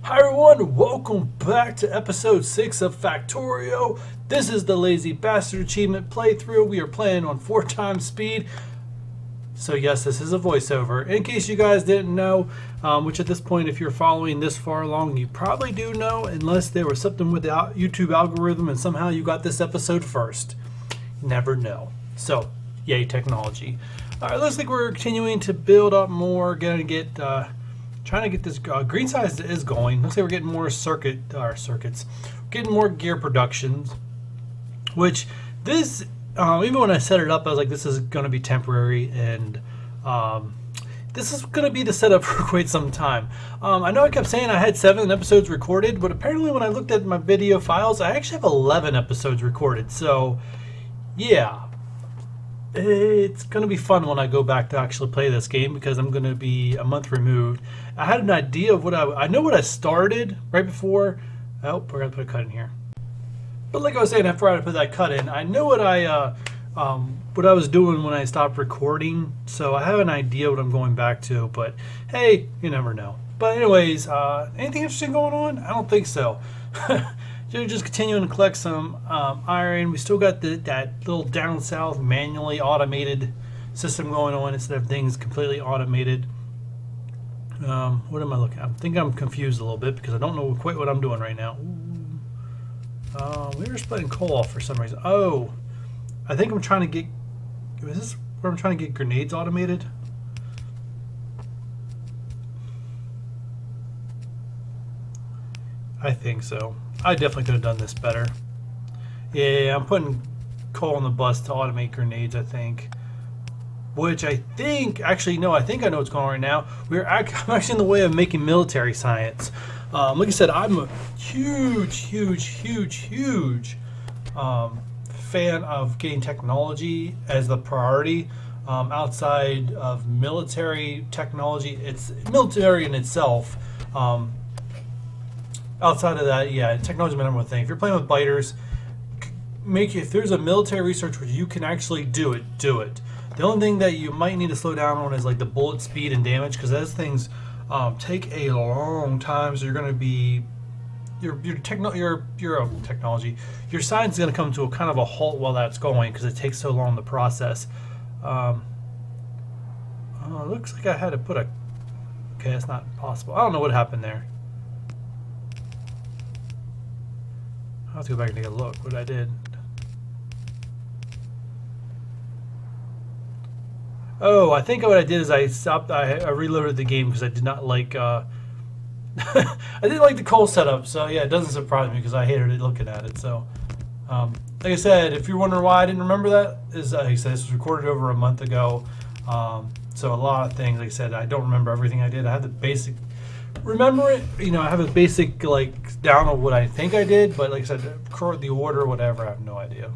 Hi everyone, welcome back to episode 6 of Factorio. This is the Lazy Bastard Achievement playthrough. We are playing on 4 times speed. So yes, this is a voiceover. In case you guys didn't know, which at this point, if you're following this far along, you probably do know, unless there was something with the YouTube algorithm and somehow you got this episode first. You never know. So, yay technology. Alright, looks like we're continuing to build up more, trying to get this green size is going. Looks like we're getting more circuits, getting more gear productions. Which this, even when I set it up, I was like, this is going to be temporary, and this is going to be the setup for quite some time. I know I kept saying I had 7 episodes recorded, but apparently when I looked at my video files, I actually have 11 episodes recorded. So yeah. It's going to be fun when I go back to actually play this game because I'm going to be a month removed. I had an idea of what I know what I started right before. Oh, we're going to put a cut in here. But like I was saying, after I put that cut in, I know what I was doing when I stopped recording. So I have an idea what I'm going back to. But hey, you never know. But anyways, anything interesting going on? I don't think so. Just continuing to collect some iron. We still got that little down south manually automated system going on instead of things completely automated. What am I looking at? I think I'm confused a little bit because I don't know quite what I'm doing right now. We were splitting coal off for some reason. Oh, I think I'm trying to get... Is this where I'm trying to get grenades automated? I think so. I definitely could have done this better. Yeah, I'm putting coal on the bus to automate grenades, I think. Which I think, actually, no, I think I know what's going on right now. I'm actually in the way of making military science. Like I said, I'm a huge fan of getting technology as the priority. Outside of military technology, it's military in itself. Outside of that, yeah, technology is my number one thing. If you're playing with biters, if there's a military research where you can actually do it, do it. The only thing that you might need to slow down on is like the bullet speed and damage, because those things take a long time. So you're going to be your technology, your science is going to come to a kind of a halt while that's going because it takes so long to process. Oh, it looks like I had to put a. Okay, that's not possible. I don't know what happened there. I'll have to go back and take a look what I did. Oh, I think what I did is I reloaded the game because I did not like I didn't like the coal setup. So yeah, it doesn't surprise me because I hated it looking at it. So like I said, if you're wondering why I didn't remember that, is like I said, this was recorded over a month ago. So a lot of things, like I said, I don't remember everything I did. I have the basic remember it, I have a basic like down of what I think I did, but like I said, the order, whatever, I have no idea.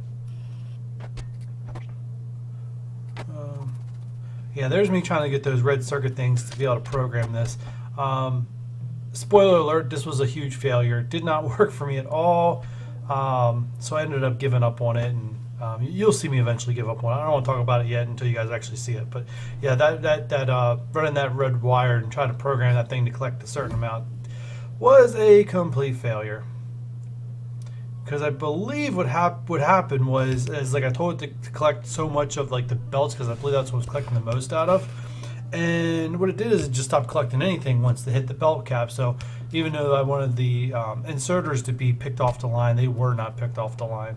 Yeah, there's me trying to get those red circuit things to be able to program this. Spoiler alert, this was a huge failure. It did not work for me at all. So I ended up giving up on it, and you'll see me eventually give up on it. I don't want to talk about it yet until you guys actually see it. But yeah, that running that red wire and trying to program that thing to collect a certain amount was a complete failure. Because I believe what happened was, like I told it to collect so much of like the belts, because I believe that's what it was collecting the most out of. And what it did is it just stopped collecting anything once they hit the belt cap. So even though I wanted the inserters to be picked off the line, they were not picked off the line.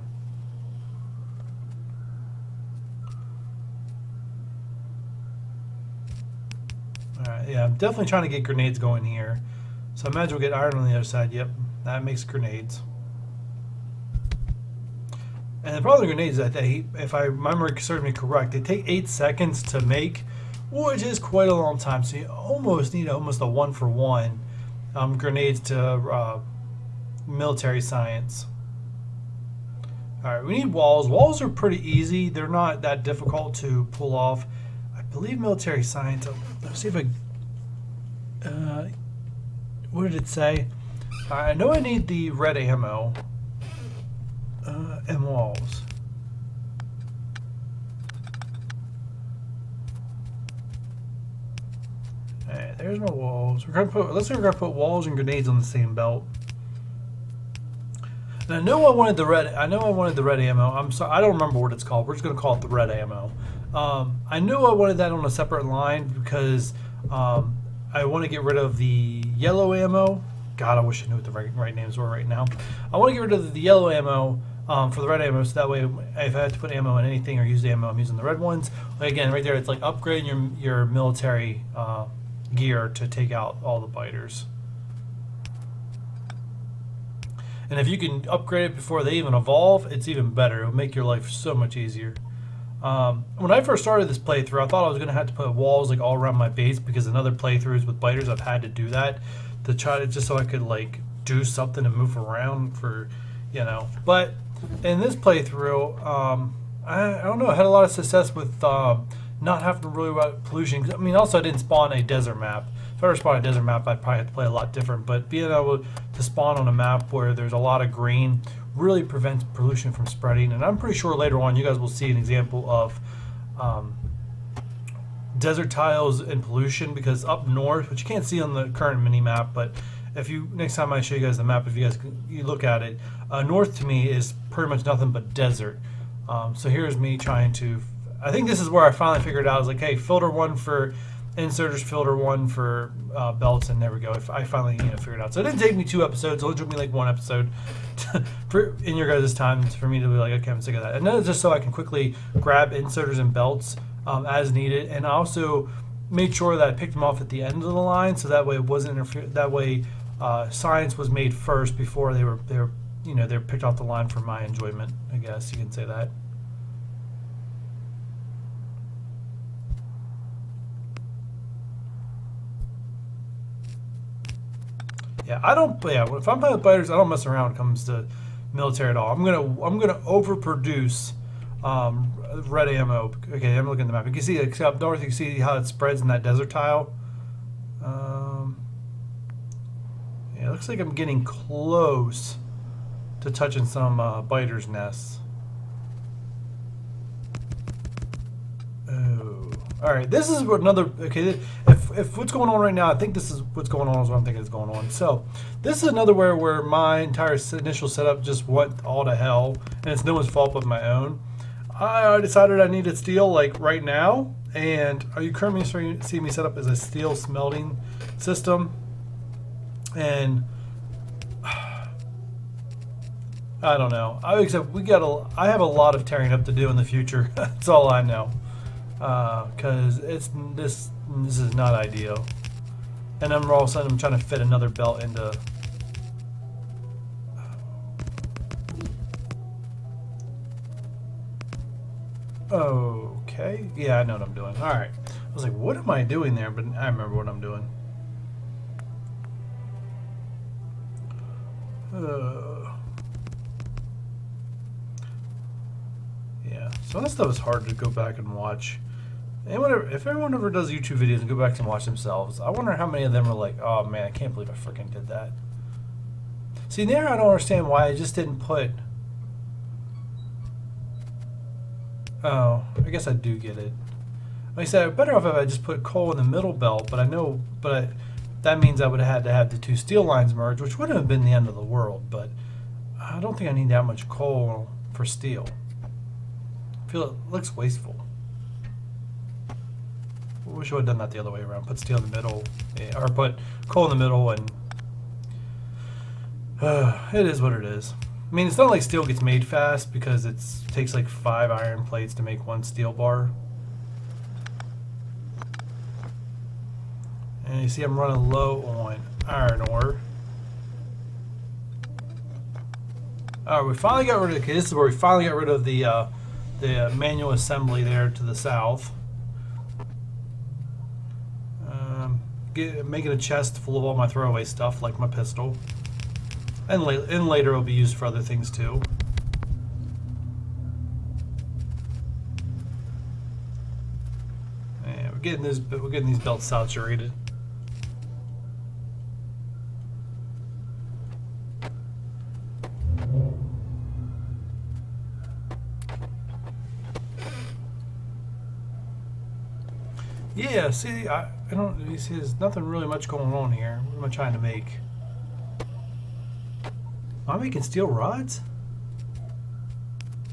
Alright, yeah, I'm definitely trying to get grenades going here. So I imagine we'll get iron on the other side. Yep, that makes grenades. And the problem with grenades is that if I remember serves me correct, they take 8 seconds to make, which is quite a long time. So you almost need almost a 1-for-1 grenades to military science. Alright, we need walls. Walls are pretty easy. They're not that difficult to pull off. I believe military science. Let's see if I. What did it say? I know I need the red ammo and walls. there's my walls. Let's say we're gonna put walls and grenades on the same belt. And I know I wanted the red. I know I wanted the red ammo. I'm sorry, I don't remember what it's called. We're just gonna call it the red ammo. I knew I wanted that on a separate line because I want to get rid of the yellow ammo. God, I wish I knew what the right names were right now. I want to get rid of the yellow ammo for the red ammo, so that way if I have to put ammo in anything or use the ammo, I'm using the red ones. Again, right there, it's like upgrading your military gear to take out all the biters. And if you can upgrade it before they even evolve, it's even better. It'll make your life so much easier. When I first started this playthrough, I thought I was going to have to put walls like all around my base because in other playthroughs with biters, I've had to do that to try to just so I could like do something to move around for, you know. But in this playthrough, I don't know. I had a lot of success with not having to really worry about pollution. I mean, also I didn't spawn a desert map. If I ever spawned a desert map, I'd probably have to play a lot different. But being able to spawn on a map where there's a lot of green really prevents pollution from spreading. And I'm pretty sure later on you guys will see an example of desert tiles and pollution, because up north, which you can't see on the current mini map, but if you next time I show you guys the map, if you guys you look at it, north to me is pretty much nothing but desert. So here's me trying to. I think this is where I finally figured out. I was like, hey, filter one for inserters, filter one for belts, and there we go. I finally figured it out. So it didn't take me 2 episodes. It only took me like 1 episode in your guys' time for me to be like, okay, I'm sick of that. And then it's just so I can quickly grab inserters and belts as needed. And I also made sure that I picked them off at the end of the line, so that way it wasn't interfere. That way, science was made first before they were picked off the line for my enjoyment. I guess you can say that. Yeah, I don't. Yeah, if I'm playing with biters, I don't mess around when it comes to military at all. I'm gonna overproduce red ammo. Okay, I'm looking at the map. You can see up north. You can see how it spreads in that desert tile. Yeah, it looks like I'm getting close to touching some biters' nests. Oh, all right. This is what another. Okay, if what's going on right now, I think this is what's going on. Is what I'm thinking is going on. So this is another where my entire initial setup just went all to hell, and it's no one's fault but my own. I decided I needed steel like right now, and are you currently seeing me set up as a steel smelting system? And I don't know. I have a lot of tearing up to do in the future. That's all I know. Because this is not ideal. And then all of a sudden I'm trying to fit another belt into. Okay. Yeah, I know what I'm doing. All right. I was like, what am I doing there? But I remember what I'm doing. Yeah, so that stuff is hard to go back and watch. If everyone ever does YouTube videos and go back and watch themselves, I wonder how many of them are like, oh man, I can't believe I freaking did that. See, there I don't understand why I just didn't put. Oh, I guess I do get it. Like I said, better off if I just put coal in the middle belt, but that means I would have had to have the 2 steel lines merge, which wouldn't have been the end of the world, but I don't think I need that much coal for steel. I feel it looks wasteful. I wish I would have done that the other way around. Put steel in the middle, or put coal in the middle, and it is what it is. I mean, it's not like steel gets made fast because it takes like 5 iron plates to make 1 steel bar. And you see I'm running low on iron ore. Alright, we finally got rid of. Okay, this is where we finally got rid of the manual assembly there to the south. Making a chest full of all my throwaway stuff, like my pistol. And later it'll be used for other things too. Yeah, we're getting these belts saturated. Yeah, see, I don't. He says nothing really much going on here. What am I trying to make? Am I making steel rods?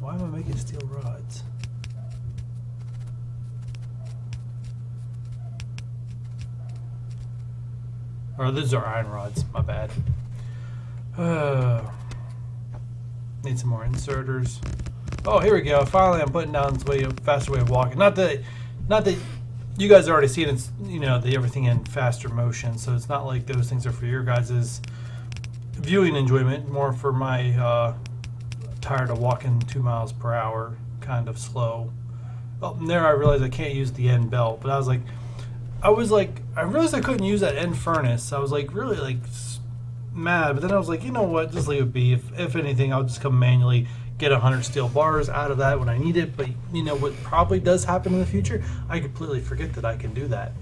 Why am I making steel rods? Or those are iron rods. My bad. Need some more inserters. Oh, here we go. Finally, I'm putting down this way faster way of walking. Not that you guys already seen it's the everything in faster motion, so it's not like those things are for your guys' viewing enjoyment. More for my tired of walking 2 miles per hour, kind of slow. Well, there I realized I can't use the end belt, but I realized I couldn't use that end furnace. I was like really like mad, but then I was like, you know what, just leave it be. If anything, I'll just come manually get 100 steel bars out of that when I need it. But you know what probably does happen in the future? I completely forget that I can do that.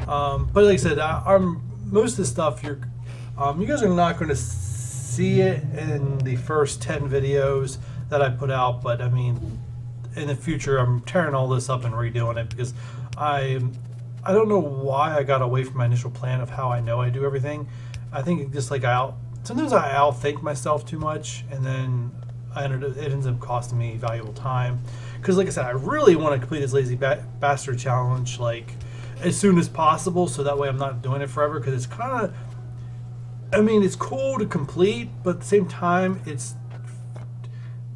But like I said, most of the stuff you guys are not going to see it in the first 10 videos that I put out. But I mean, in the future, I'm tearing all this up and redoing it because I don't know why I got away from my initial plan of how I know I do everything. I think just like sometimes I outthink myself too much, and then it ends up costing me valuable time. Because like I said, I really want to complete this lazy bastard challenge like as soon as possible, so that way I'm not doing it forever. Because it's kind of, I mean, it's cool to complete, but at the same time, it's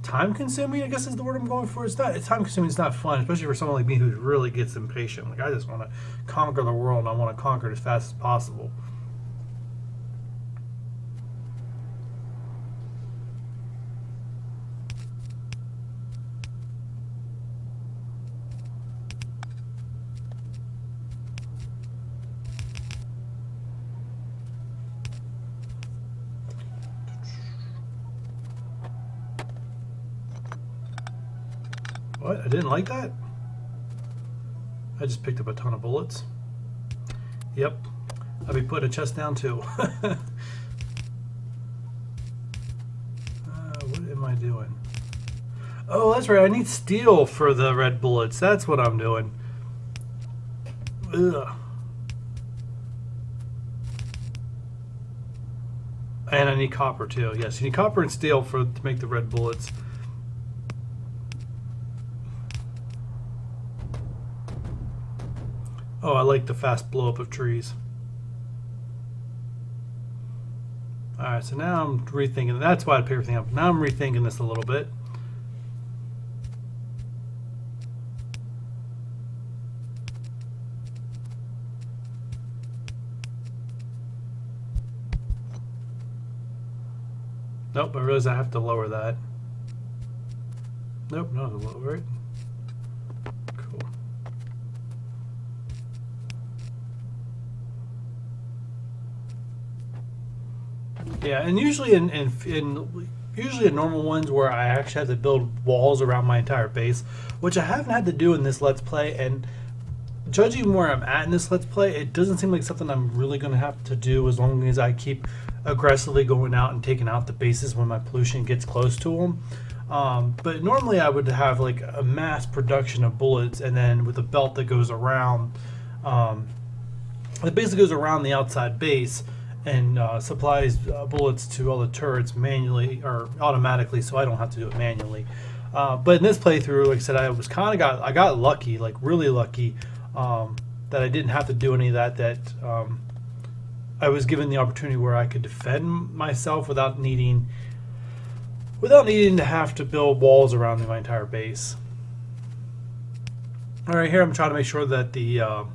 time consuming, I guess is the word I'm going for. It's time consuming, it's not fun, especially for someone like me who really gets impatient. Like I just want to conquer the world and I want to conquer it as fast as possible. What? I didn't like that? I just picked up a ton of bullets. Yep. I'll be putting a chest down too. What am I doing? Oh, that's right. I need steel for the red bullets. That's what I'm doing. Ugh. And I need copper too. Yes, you need copper and steel to make the red bullets. Oh, I like the fast blow up of trees. Alright, so now I'm rethinking. That's why I picked everything up. Now I'm rethinking this a little bit. Nope, I realize I have to lower that. Nope, not to lower it. Cool. Yeah, and usually in normal ones where I actually have to build walls around my entire base, which I haven't had to do in this Let's Play, and judging where I'm at in this Let's Play, it doesn't seem like something I'm really going to have to do as long as I keep aggressively going out and taking out the bases when my pollution gets close to them. But normally I would have like a mass production of bullets, and then with a belt that goes around, it basically goes around the outside base and supplies bullets to all the turrets manually or automatically, so I don't have to do it manually. But in this playthrough, like I said, I got lucky, like really lucky, that I didn't have to do any of that. I was given the opportunity where I could defend myself without needing to have to build walls around my entire base. All right, here I'm trying to make sure that the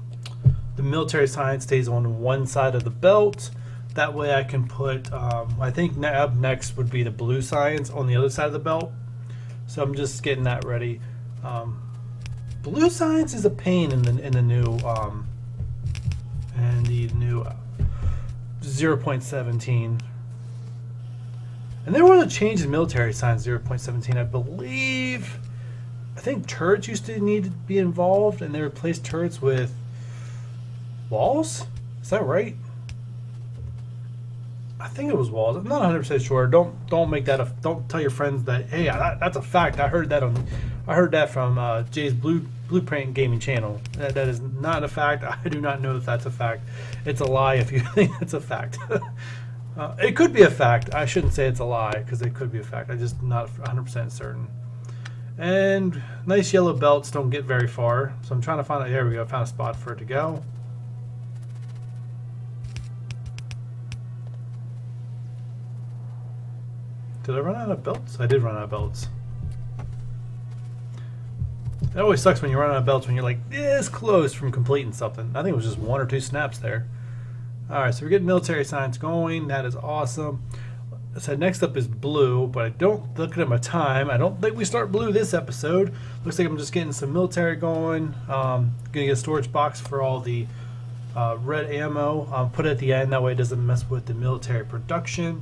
military sign stays on one side of the belt. That way I can put, I think up next would be the blue signs on the other side of the belt. So I'm just getting that ready. Blue signs is a pain in the new 0.17. And there was a change in military signs 0.17. I believe, I think turrets used to need to be involved, and they replaced turrets with walls. Is that right? I think it was walls. I'm not 100% sure. Don't make that don't tell your friends that, hey, that's a fact. I heard that from Jay's Blue Blueprint Gaming channel. That is not a fact. I do not know that that's a fact. It's a lie if you think it's a fact. It could be a fact. I shouldn't say it's a lie because it could be a fact. I'm just not 100% certain. And nice yellow belts don't get very far. So I'm trying to find, here we go, I found a spot for it to go. Did I run out of belts? I did run out of belts. It always sucks when you run out of belts when you're like this close from completing something. I think it was just 1 or 2 snaps there. Alright, so we're getting military science going. That is awesome. So next up is blue, but I don't, look at my time, I don't think we start blue this episode. Looks like I'm just getting some military going. Gonna get a storage box for all the red ammo. Put it at the end, that way it doesn't mess with the military production.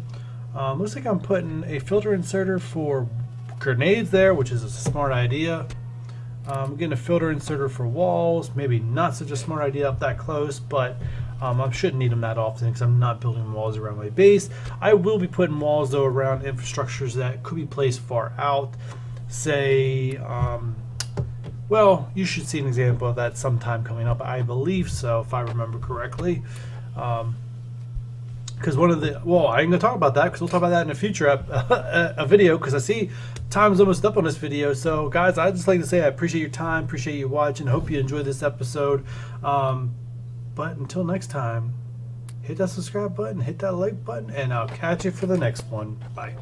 Looks like I'm putting a filter inserter for grenades there, which is a smart idea. I'm getting a filter inserter for walls, maybe not such a smart idea up that close, but I shouldn't need them that often because I'm not building walls around my base. I will be putting walls though around infrastructures that could be placed far out. Say, well, you should see an example of that sometime coming up. I believe so, if I remember correctly. Because one of the, well, I'm going to talk about that because we'll talk about that in a future a video, because I see time's almost up on this video. So guys, I'd just like to say I appreciate your time, appreciate you watching, hope you enjoyed this episode. But until next time, hit that subscribe button, hit that like button, and I'll catch you for the next one. Bye.